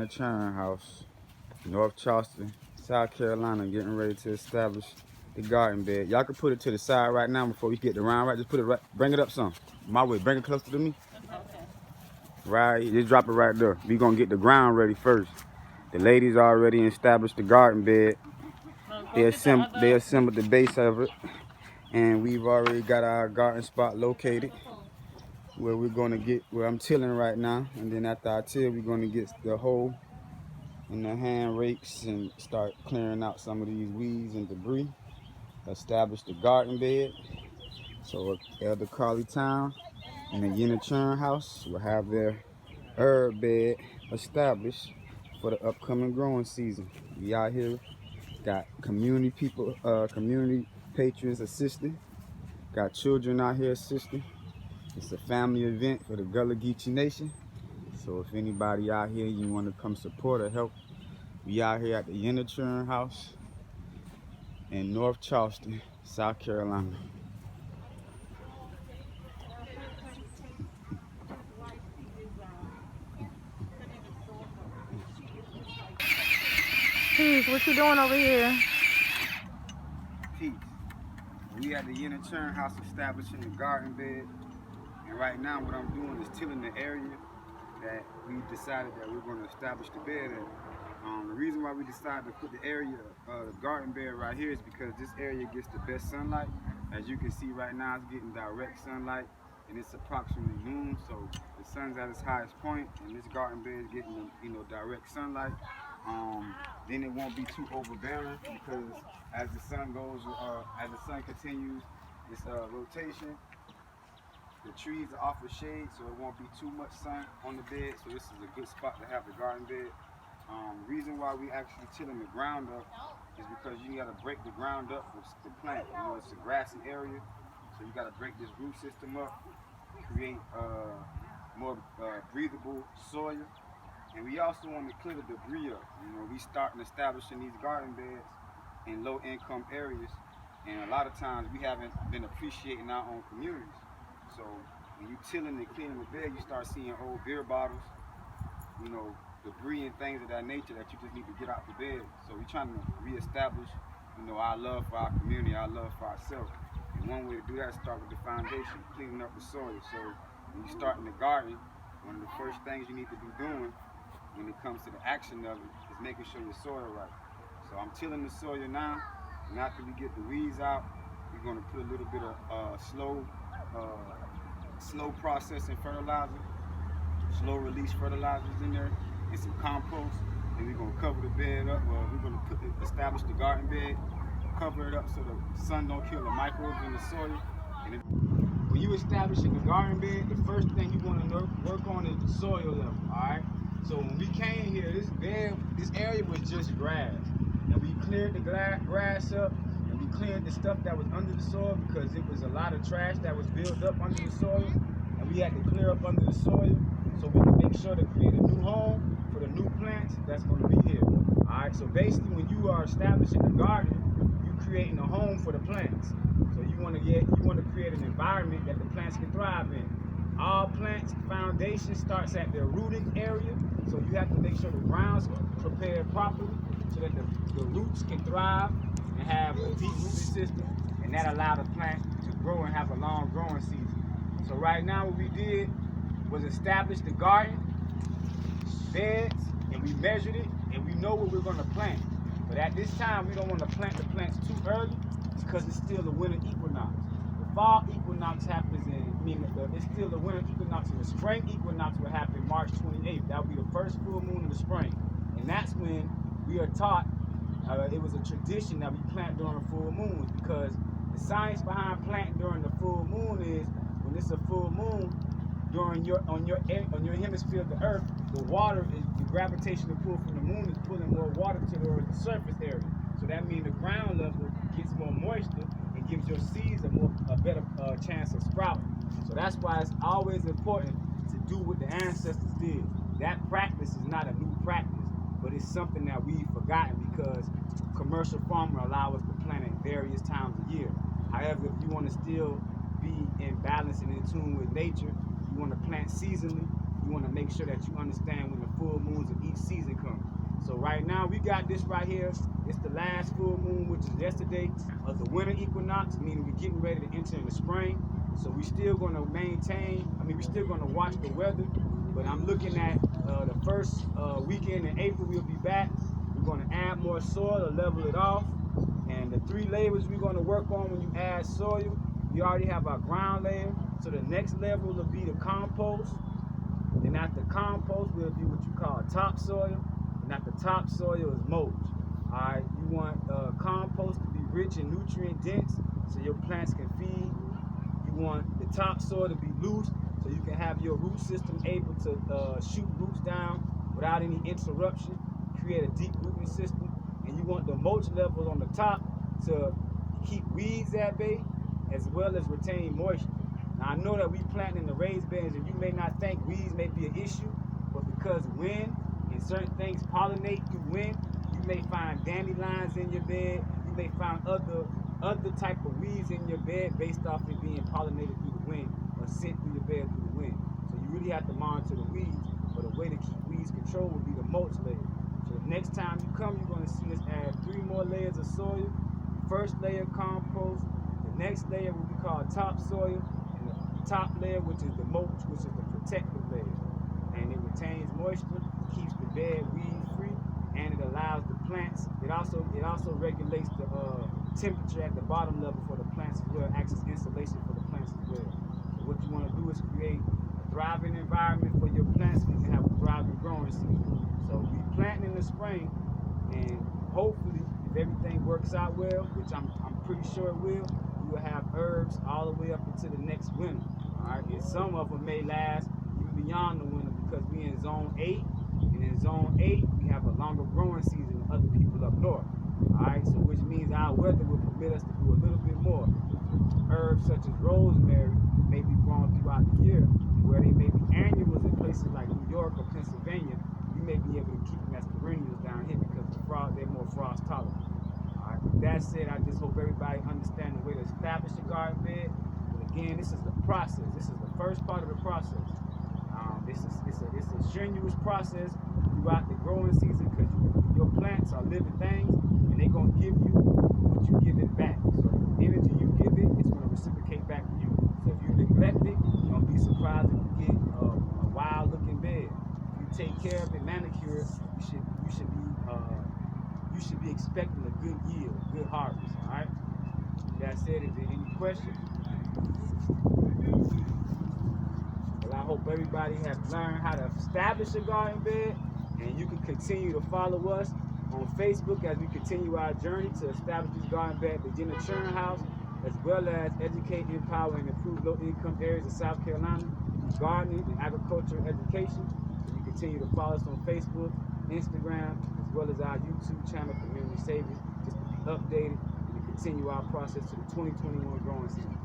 Yenna Chiren House, North Charleston, South Carolina, getting ready to establish the garden bed. Y'all can put it to the side right now before we get the round right. Just put it right, bring it up some. My way, bring it closer to me. Right, just drop it right there. We gonna get the ground ready first. The ladies already established the garden bed. They assembled the base of it, and we've already got our garden spot located where we're gonna get where I'm tilling right now. And then after I till, we're gonna get the hoe and the hand rakes and start clearing out some of these weeds and debris. Establish the garden bed. So Elder Carly Town and the Yenna Chiren House will have their herb bed established for the upcoming growing season. We out here got community people, community patrons assisting. Got children out here assisting. It's a family event for the Gullah Geechee Nation. So if anybody out here you want to come support or help, we out here at the Yenna Chiren House in North Charleston, South Carolina. Peace, what you doing over here? Peace. We at the Yenna Chiren House establishing the garden bed. And right now what I'm doing is tilling the area that we decided that we're going to establish the bed in. The reason why we decided to put the area, the garden bed right here is because this area gets the best sunlight. As you can see right now, it's getting direct sunlight and it's approximately noon, so the sun's at its highest point and this garden bed is getting, direct sunlight. Then it won't be too overbearing because as the sun goes, as the sun continues its rotation, the trees are offer shade, so it won't be too much sun on the bed. So this is a good spot to have the garden bed. The reason why we actually tilling the ground up is because you got to break the ground up with the plant. It's a grassy area, so you got to break this root system up, create more breathable soil. And we also want to clear the debris up. We starting establishing these garden beds in low-income areas, and a lot of times we haven't been appreciating our own communities. So when you tilling and cleaning the bed, you start seeing old beer bottles, debris and things of that nature that you just need to get out the bed. So we're trying to reestablish, our love for our community, our love for ourselves. And one way to do that is start with the foundation, cleaning up the soil. So when you start in the garden, one of the first things you need to be doing when it comes to the action of it is making sure your soil right. So I'm tilling the soil now, and after we get the weeds out, we're going to put a little bit of slow processing fertilizer, slow release fertilizers in there, and some compost. And we're going to cover the bed up. We're going to establish the garden bed, cover it up so the sun don't kill the microbes in the soil. And when you establishing the garden bed, the first thing you want to work on is the soil level. All right. So when we came here, this area was just grass, and we cleared the grass up. We cleared the stuff that was under the soil because it was a lot of trash that was built up under the soil, and we had to clear up under the soil so we could make sure to create a new home for the new plants that's going to be here. All right, so basically when you are establishing a garden, you're creating a home for the plants. So you want to create an environment that the plants can thrive in. All plants' foundation starts at their rooting area, so you have to make sure the ground's prepared properly so that the roots can thrive and have a deep rooted system, and that allow the plant to grow and have a long growing season. So right now what we did was establish the garden beds, and we measured it, and we know what we're going to plant. But at this time we don't want to plant the plants too early because it's still the winter equinox. The fall equinox happens it's still the winter equinox, and the spring equinox will happen March 28th. That will be the first full moon of the spring, and that's when we are taught. It was a tradition that we plant during full moons, because the science behind planting during the full moon is when it's a full moon, on your hemisphere of the earth, the gravitational pull from the moon is pulling more water to the earth's surface area. So that means the ground level gets more moisture and gives your seeds a better chance of sprouting. So that's why it's always important to do what the ancestors did. That practice is not a new practice, but it's something that we've forgotten because commercial farmers allow us to plant at various times of year. However, if you want to still be in balance and in tune with nature, you want to plant seasonally, you you want to make sure that you understand when the full moons of each season come. So right now we got this right here. It's the last full moon, which is yesterday of the winter equinox, meaning we're getting ready to enter in the spring. So we still going to we're still going to watch the weather, but I'm looking at the first weekend in April, we'll be back. We're going to add more soil to level it off. And the 3 layers we're going to work on when you add soil, we already have our ground layer. So the next level will be the compost. Then after compost, we'll do what you call topsoil. And after topsoil is mulch. All right, you want compost to be rich and nutrient dense so your plants can feed. You want the topsoil to be loose so you can have your root system able to shoot roots down without any interruption, create a deep rooting system. And you want the mulch levels on the top to keep weeds at bay as well as retain moisture. Now I know that we planting in the raised beds and you may not think weeds may be an issue, but because wind and certain things pollinate through wind, you may find dandelions in your bed, you may find other type of weeds in your bed based off it being pollinated through the wind or sent through your bed through the wind. So you really have to monitor the weeds, but a way to keep weeds controlled would be the mulch layer. So the next time you come, you're going to see us add 3 more layers of soil. First layer compost, the next layer will be called topsoil, and the top layer, which is the mulch, which is the protective layer. And it retains moisture, keeps the bed weed free, and it allows the plants, it also regulates the temperature at the bottom level for the plants as well, acts as insulation for the plants as well. So what you want to do is create a thriving environment for your plants so you can have a thriving growing season. So we planting in the spring, and hopefully, if everything works out well, which I'm pretty sure it will, we will have herbs all the way up into the next winter. All right, and some of them may last even beyond the winter because we're in zone 8, and in zone 8 we have a longer growing season than other people up north. All right, so which means our weather will permit us to do a little bit more. Herbs such as rosemary may be grown throughout the year, where they may be annuals in places like New York or Pennsylvania. You may be able to keep them as perennials down here because they're more frost tolerant. All right. With that said, I just hope everybody understands the way to establish a garden bed. But again, this is the process. This is the first part of the process. It's a strenuous process throughout the growing season because your plants are living things and they're gonna give you what you give it back. So the energy you give it, it's gonna reciprocate back to you. So if you neglect it, you're gonna be surprised if you get a wild looking bed. Take care of it, manicure it, you should be expecting a good yield, a good harvest. All right. That said, is there any questions? Well, I hope everybody has learned how to establish a garden bed, and you can continue to follow us on Facebook as we continue our journey to establish this garden bed, the Yenna Chiren House, as well as educate, empower, and improve low-income areas of South Carolina, gardening and agricultural education. Continue to follow us on Facebook, Instagram, as well as our YouTube channel, Community Savers, just to be updated and to continue our process to the 2021 growing season.